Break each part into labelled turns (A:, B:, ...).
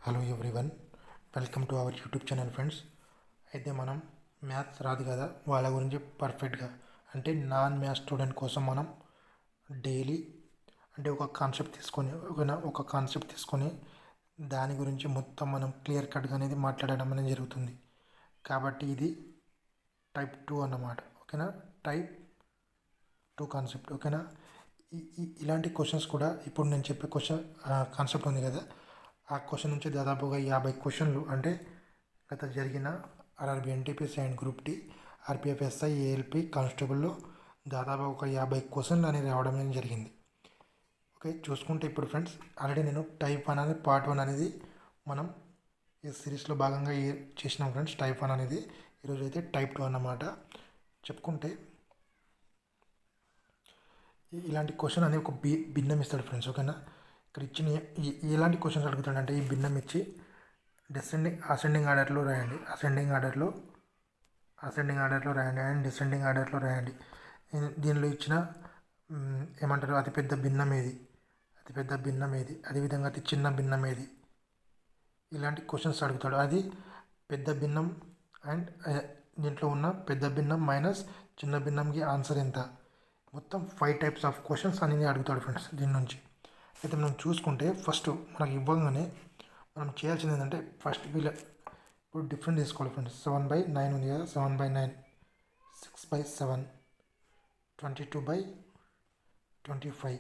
A: Hello everyone, welcome to our YouTube channel friends. అయితే మనం maths రాదు కదా, వాళ్ళ గురించి పర్ఫెక్ట్గా అంటే నాన్ మ్యాథ్స్ స్టూడెంట్ కోసం మనం డైలీ అంటే ఒక కాన్సెప్ట్ తీసుకొని దాని గురించి మొత్తం మనం క్లియర్ కట్గా అనేది మాట్లాడడం అనేది జరుగుతుంది. కాబట్టి ఇది టైప్ 2 అన్నమాట. ఓకేనా, టైప్ 2 కాన్సెప్ట్. ఓకేనా, ఇలాంటి క్వశ్చన్స్ కూడా ఇప్పుడు నేను చెప్పే కాన్సెప్ట్ ఉంది కదా, ఆ క్వశ్చన్ నుంచి దాదాపుగా 50 క్వశ్చన్లు అంటే గత జరిగిన RRB NTPC and group D, RPF SI, ALP కానిస్టేబుల్లో దాదాపు ఒక 50 క్వశ్చన్లు అనేది రావడం అనేది జరిగింది. ఓకే, చూసుకుంటే ఇప్పుడు ఫ్రెండ్స్ ఆల్రెడీ నేను టైప్ 1 అనేది పార్ట్ 1 అనేది మనం ఈ సిరీస్లో భాగంగా చేసినాం ఫ్రెండ్స్. టైప్ 1 అనేది ఈరోజు అయితే టైప్ 2 అన్నమాట. చెప్పుకుంటే ఇలాంటి క్వశ్చన్ అనేది ఒక భిన్నం ఇస్తాడు ఫ్రెండ్స్. ఓకేనా, ఇక్కడ ఇచ్చిన ఎలాంటి క్వశ్చన్స్ అడుగుతాడంటే ఈ భిన్నం ఇచ్చి అసెండింగ్ ఆర్డర్లో రాయండి, అసెండింగ్ ఆర్డర్లో రాయండి అండ్ డిసెండింగ్ ఆర్డర్లో రాయండి. దీనిలో ఇచ్చిన ఏమంటారు అతిపెద్ద భిన్నం ఏది, అదేవిధంగా అతి చిన్న భిన్నం ఏది, ఇలాంటి క్వశ్చన్స్ అడుగుతాడు. అది పెద్ద భిన్నం అండ్ దీంట్లో ఉన్న పెద్ద భిన్నం మైనస్ చిన్న భిన్నంకి ఆన్సర్ ఎంత, మొత్తం 5 టైప్స్ ఆఫ్ క్వశ్చన్స్ అనేది అడుగుతాడు ఫ్రెండ్స్. దీని నుంచి అయితే మనం చూసుకుంటే ఫస్ట్ మనకి ఇవ్వగానే మనం చేయాల్సింది ఏంటంటే ఫస్ట్ ఇప్పుడు డిఫరెంట్ తీసుకోవాలి ఫ్రెండ్స్. 7/9 ఉంది కదా, 7/9, 6/7, 22/25,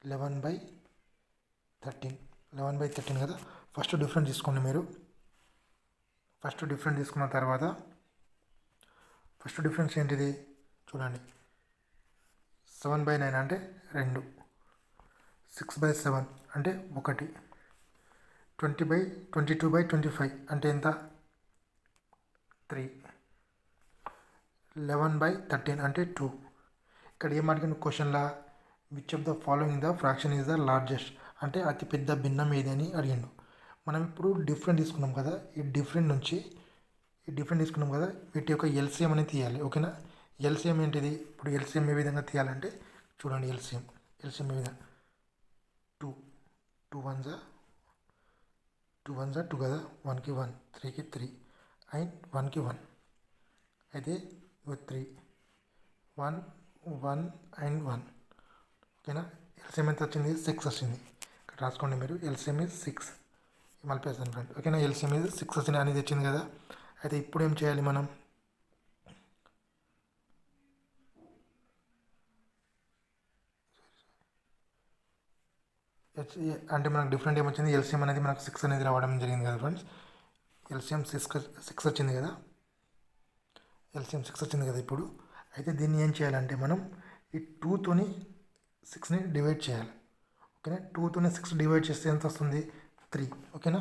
A: 11/13 కదా. ఫస్ట్ డిఫరెంట్ తీసుకోండి మీరు. ఫస్ట్ డిఫరెంట్ తీసుకున్న తర్వాత ఫస్ట్ డిఫరెన్స్ ఏంటిది చూడండి. 7/9 అంటే 2, 6/7 అంటే 1, 22/25 అంటే ఎంత 3, 11/13 అంటే 2. ఇక్కడ ఏం అడిగిన క్వశ్చన్లా which of the following the fraction is the largest అంటే అతి పెద్ద భిన్నం ఏదని అడిగిండు. మనం ఇప్పుడు డిఫరెంట్ తీసుకున్నాం కదా, ఈ డిఫరెంట్ తీసుకున్నాం కదా, వీటి యొక్క ఎల్సిఎం అనేది తీయాలి. ఓకేనా, ఎల్సిఎం ఏంటిది, ఇప్పుడు ఎల్సిఎం ఏ విధంగా తీయాలంటే చూడండి. ఎల్సిఎం ఏ విధంగా 2 1s 2 కదా, 1కి 1, 3కి 3 అండ్ 1కి 1 అయితే 3, 1, 1 అండ్ 1. ఓకేనా, ఎల్సిఎం ఎంత వచ్చింది, 6 వచ్చింది. ఇక్కడ రాసుకోండి మీరు, ఎల్సిఎం ఈజ్ 6. మలిపేస్తాను ఫ్రెండ్. ఓకేనా, ఎల్సిఎం ఈజ్ 6 వచ్చింది అనేది వచ్చింది కదా. అయితే ఇప్పుడు ఏం చేయాలి మనం, అంటే మనకు డిఫరెంట్ ఏమొచ్చింది, ఎల్సిఎం అనేది మనకు 6 అనేది రావడం జరిగింది కదా ఫ్రెండ్స్. ఎల్సిఎం 6 వచ్చింది కదా, ఇప్పుడు అయితే దీన్ని ఏం చేయాలంటే మనం ఈ 2తోని 6ని డివైడ్ చేయాలి. ఓకేనా, 2తోని 6 డివైడ్ చేస్తే ఎంత వస్తుంది, 3. ఓకేనా,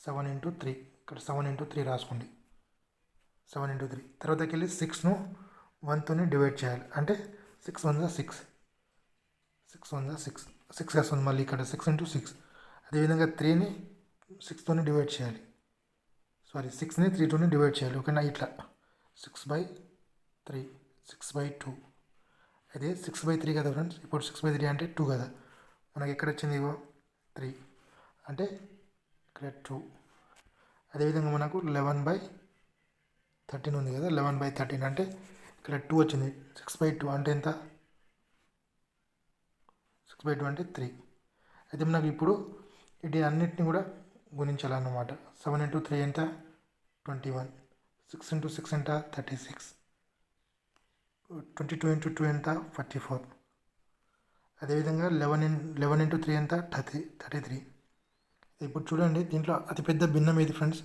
A: 7 × 3, ఇక్కడ 7 × 3 రాసుకోండి. 7 × 3 తర్వాతకి వెళ్ళి 6ను 1తోని డివైడ్ చేయాలి అంటే 6 1s 6, 6 వస్తుంది. మళ్ళీ ఇక్కడ 6 × 6. అదేవిధంగా 3ని 6తోని డివైడ్ చేయాలి, 6ని 3తోని డివైడ్ చేయాలి. ఓకేనా, ఇట్లా 6/3, 6/2. అదే 6/3 కదా ఫ్రెండ్స్. ఇప్పుడు 6/3 అంటే 2 కదా, మనకి ఎక్కడ వచ్చింది 3 అంటే ఇక్కడ 2. అదేవిధంగా మనకు 11/13 ఉంది కదా, 11/13 అంటే ఇక్కడ 2 వచ్చింది. 6/2 అంటే ఎంత, 6/2 అంటే 3. అయితే మనకు ఇప్పుడు వీటి అన్నిటిని కూడా గుణించాలన్నమాట. 7 × 3 ఎంత 21, 6 × 6 ఎంత 36, 22 × 2 ఎంత 44. అదేవిధంగా 11 × 3 ఎంత 33. ఇప్పుడు చూడండి, దీంట్లో అతిపెద్ద భిన్నం ఏది ఫ్రెండ్స్,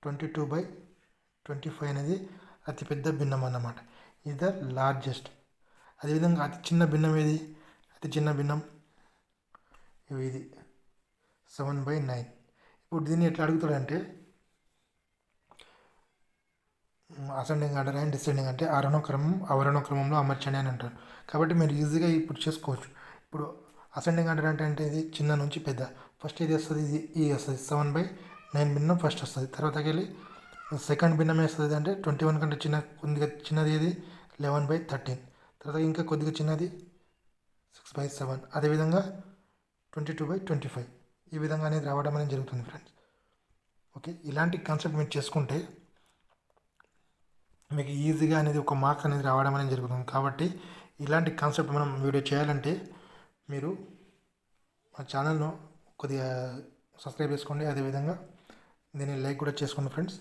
A: 22/25 అనేది అతిపెద్ద భిన్నం అన్నమాట. ఇది ద లార్జెస్ట్. అదేవిధంగా అతి చిన్న భిన్నం ఏది, అతి చిన్న భిన్నం ఇది 7/9. ఇప్పుడు దీన్ని ఎట్లా అడుగుతాడంటే అసెండింగ్ ఆర్డర్ అండ్ డిసెండింగ్ అంటే అవరోహణ క్రమంలో అమర్చండి అని అంటారు. కాబట్టి మీరు ఈజీగా ఇప్పుడు చేసుకోవచ్చు. ఇప్పుడు అసెండింగ్ ఆర్డర్ అంటే ఇది చిన్న నుంచి పెద్ద. ఫస్ట్ ఇది వస్తుంది, ఇది వస్తుంది, 7/9 భిన్నం ఫస్ట్ వస్తుంది. తర్వాతకి వెళ్ళి సెకండ్ భిన్నం వేస్తుంది అంటే 21 కంటే కొద్దిగా చిన్నది ఇది 11/13. తర్వాత ఇంకా కొద్దిగా చిన్నది 6/7. అదేవిధంగా 22/25. ఈ విధంగా అనేది రావడం అనేది జరుగుతుంది ఫ్రెండ్స్. ఓకే, ఇలాంటి కాన్సెప్ట్ మీరు చేసుకుంటే మీకు ఈజీగా అనేది ఒక మార్క్స్ అనేది రావడం అనేది జరుగుతుంది. కాబట్టి ఇలాంటి కాన్సెప్ట్ మనం వీడియో చేయాలంటే మీరు మా ఛానల్ను కొద్దిగా సబ్స్క్రైబ్ చేసుకోండి, అదేవిధంగా దీన్ని లైక్ కూడా చేసుకోండి ఫ్రెండ్స్.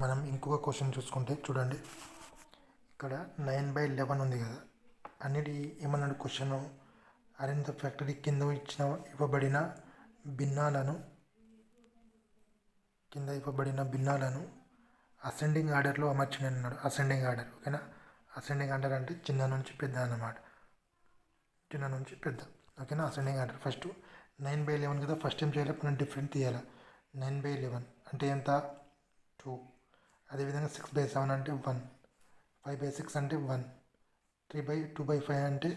A: మనం ఇంకొక క్వశ్చన్ చూసుకుంటే చూడండి, ఇక్కడ 9/11 ఉంది కదా, అన్నిటి ఏమన్నాడు క్వశ్చన్, అరేంజ్ ద ఫ్యాక్టరీ కింద ఇవ్వబడిన భిన్నాలను అసెండింగ్ ఆర్డర్లో అమర్చండి అన్నాడు. అసెండింగ్ ఆర్డర్, ఓకేనా. అసెండింగ్ ఆర్డర్ అంటే చిన్న నుంచి పెద్ద అన్నమాట, చిన్న నుంచి పెద్ద, ఓకేనా. అసెండింగ్ ఆర్డర్ ఫస్ట్ 9/11 కదా, ఫస్ట్ ఏం చేయాలి, మనం డిఫరెంట్ తీయాలి. 9/11 అంటే ఎంత, 2. అదేవిధంగా 6/7 అంటే 1, 5/6 అంటే 1, 2/5 అంటే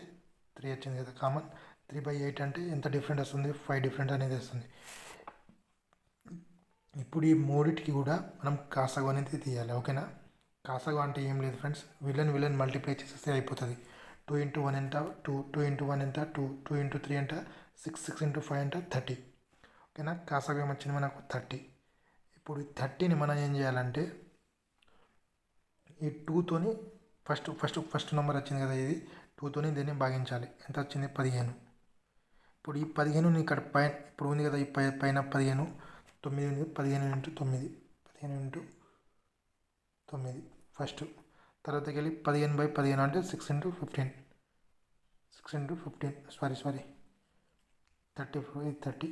A: 3 వచ్చింది కదా కామన్. 3/8 అంటే ఎంత డిఫరెంట్ వస్తుంది, 5 డిఫరెంట్ అనేది వస్తుంది. ఇప్పుడు ఈ మూడిటికి కూడా మనం కాసాగు అనేది తీయాలి, ఓకేనా. కాసాగు అంటే ఏం లేదు ఫ్రెండ్స్, విలన్ మల్టిప్లై చేసేస్తే అయిపోతుంది. 2 × 1 ఎంత 2, 2 × 1 ఎంత 2, 2 × 3 ఎంత 6, 6 × 5 అంటే 30, ఓకేనా. కాసాగు ఏమొచ్చింది మనకు 30. ఇప్పుడు 30ని మనం ఏం చేయాలంటే ఈ 2తోని ఫస్ట్ నెంబర్ వచ్చింది కదా, ఇది 2తోని దీన్ని భాగించాలి. ఎంత వచ్చింది, 15. ఇప్పుడు ఈ 15ని ఇక్కడ పైన ఇప్పుడు ఉంది కదా, ఈ పైన 15, 9 ఉంది, 15 × 9, 15 × 9 ఫస్ట్. తర్వాతకి వెళ్ళి 15/15 అంటే 6 × 15, 6 × 15 సారీ 30,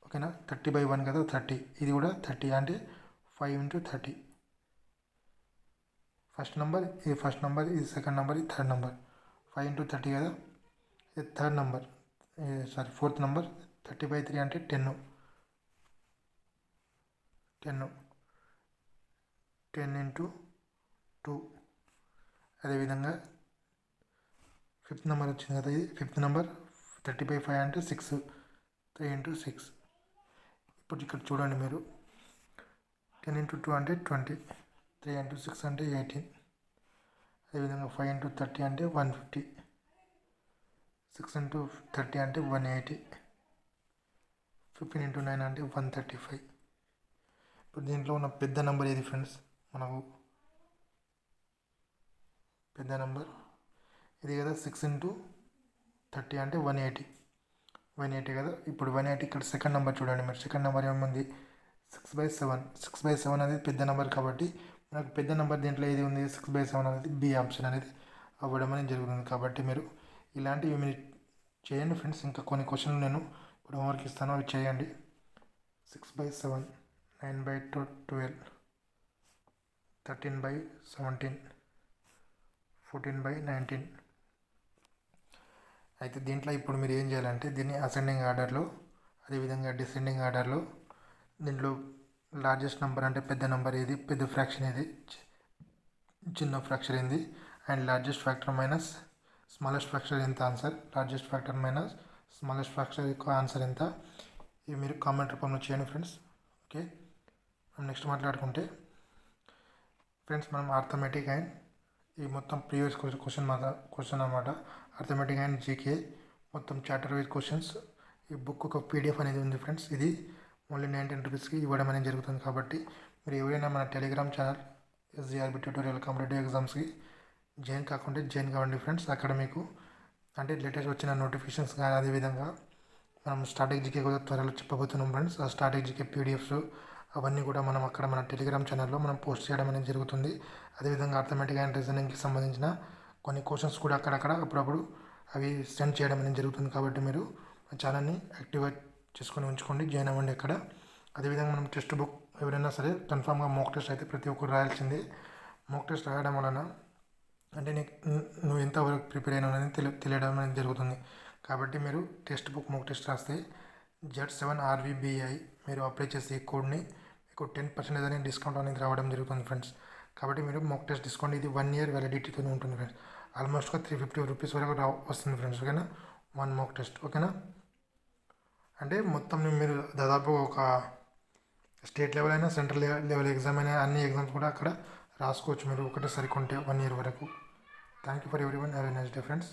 A: ఓకేనా. 30/1 కదా 30, ఇది కూడా 30 అంటే 5 × 30. ఫస్ట్ నెంబర్, ఇది ఫస్ట్ నెంబర్, ఇది సెకండ్ నెంబర్, ఇది థర్డ్ నెంబర్. 5 × 30 కదా, ఇది థర్డ్ నెంబర్, ఫోర్త్ నెంబర్. 30/3 అంటే 10, 10 × 2. అదేవిధంగా ఫిఫ్త్ నెంబర్ వచ్చింది కదా, ఇది ఫిఫ్త్ నెంబర్. 30/5 అంటే 6, 3 × 6. ఇప్పుడు ఇక్కడ చూడండి మీరు, 10 × 2 అంటే 20, 3 × 6 అంటే 18. అదేవిధంగా 5 × 30 అంటే 150, 6 × 30 అంటే 180, 15 × 9 అంటే 135. ఇప్పుడు దీంట్లో ఉన్న పెద్ద నెంబర్ ఏది ఫ్రెండ్స్, మనకు పెద్ద నెంబర్ ఇది కదా, 6 × 30 అంటే 180 కదా. ఇప్పుడు 180 ఇక్కడ సెకండ్ నెంబర్ చూడండి మీరు, సెకండ్ నెంబర్ ఏముంది, 6/7. 6/7 అనేది పెద్ద నెంబర్ కాబట్టి మనకు పెద్ద నెంబర్ దీంట్లో ఏది ఉంది, 6/7 అనేది బి ఆప్షన్ అనేది అవ్వడం అనేది జరుగుతుంది. కాబట్టి మీరు ఇలాంటివి మీరు చేయండి ఫ్రెండ్స్. ఇంకా కొన్ని క్వశ్చన్లు నేను ఇప్పుడు హోంవర్క్ ఇస్తాను, అవి చేయండి. 6/7, 9/12, 13/17, 14/19. అయితే దీంట్లో ఇప్పుడు మీరు ఏం చేయాలంటే దీన్ని అసెండింగ్ ఆర్డర్లో, అదేవిధంగా డిసెండింగ్ ఆర్డర్లో, దీంట్లో లార్జెస్ట్ నెంబర్ అంటే పెద్ద నెంబర్ ఏది, పెద్ద ఫ్రాక్షన్ ఏది, చిన్న ఫ్రాక్షన్ ఏంది, and largest factor minus smallest fraction ఎంత answer, largest factor minus smallest fraction యొక్క ఆన్సర్ ఎంత, ఇవి మీరు కామెంట్ రూపంలో చేయండి ఫ్రెండ్స్. ఓకే, మనం నెక్స్ట్ మాట్లాడుకుంటే ఫ్రెండ్స్, మనం అర్థమెటిక్ అండ్ ఈ మొత్తం ప్రీవియస్ క్వశ్చన్ అన్నమాట. అర్థమెటిక్ అండ్ జీకే మొత్తం చాప్టర్ వైజ్ క్వశ్చన్స్ ఈ బుక్ ఒక పీడిఎఫ్ అనేది ఉంది ఫ్రెండ్స్. ఇది ఓన్లీ 19 రూపీస్కి ఇవ్వడం అనేది జరుగుతుంది. కాబట్టి మీరు ఎవరైనా మన Telegram channel SGRB tutorial competitive ఎగ్జామ్స్కి జాయిన్ కాకుండా జాయిన్ కావండి ఫ్రెండ్స్. అక్కడ మీకు అంటే లేటెస్ట్ వచ్చిన నోటిఫికేషన్స్ కానీ, అదేవిధంగా మనం స్టాటిక్ జీకే కూడా త్వరలో చెప్పబోతున్నాం ఫ్రెండ్స్. ఆ స్టాటిక్ జీకే పీడిఎఫ్స్ అవన్నీ కూడా మనం అక్కడ మన టెలిగ్రామ్ ఛానల్లో మనం పోస్ట్ చేయడం అనేది జరుగుతుంది. అదేవిధంగా అర్థమెటిక్ అండ్ రీజనింగ్కి సంబంధించిన కొన్ని క్వశ్చన్స్ కూడా అక్కడక్కడ అప్పుడప్పుడు అవి సెండ్ చేయడం అనేది జరుగుతుంది. కాబట్టి మీరు మా ఛానల్ని యాక్టివేట్ చేసుకొని ఉంచుకోండి, జాయిన్ అవ్వండి అక్కడ. అదేవిధంగా మనం టెక్స్ట్ బుక్ ఎవరైనా సరే కన్ఫామ్గా మోక్ టెస్ట్ అయితే ప్రతి ఒక్కరు రాయాల్సిందే. మోక్ టెస్ట్ రాయడం వలన అంటే నువ్వు ఎంతవరకు ప్రిపేర్ అయినా అనేది తెలియడం అనేది జరుగుతుంది. కాబట్టి మీరు టెక్స్ట్ బుక్ మోక్ టెస్ట్ రాస్తే Z7RVBI మీరు అప్లై చేసి ఈ కోడ్ని మీకు 10% అనేది డిస్కౌంట్ అనేది రావడం జరుగుతుంది ఫ్రెండ్స్. కాబట్టి మీరు మోక్ టెస్ట్ తీసుకోండి. ఇది 1 year వ్యాలిడిటీతో ఉంటుంది ఫ్రెండ్స్. ఆల్మోస్ట్గా 350 రూపీస్ వరకు వస్తుంది ఫ్రెండ్స్. ఓకేనా, 1 మోక్ టెస్ట్. ఓకేనా, అంటే మొత్తం మీరు దాదాపు ఒక స్టేట్ లెవెల్ అయినా సెంట్రల్ లెవెల్ ఎగ్జామ్ అయినా అన్ని ఎగ్జామ్స్ కూడా అక్కడ రాసుకోవచ్చు మీరు ఒకటేసారి కొంటే 1 year వరకు. Thank you for every one. Have a nice day friends.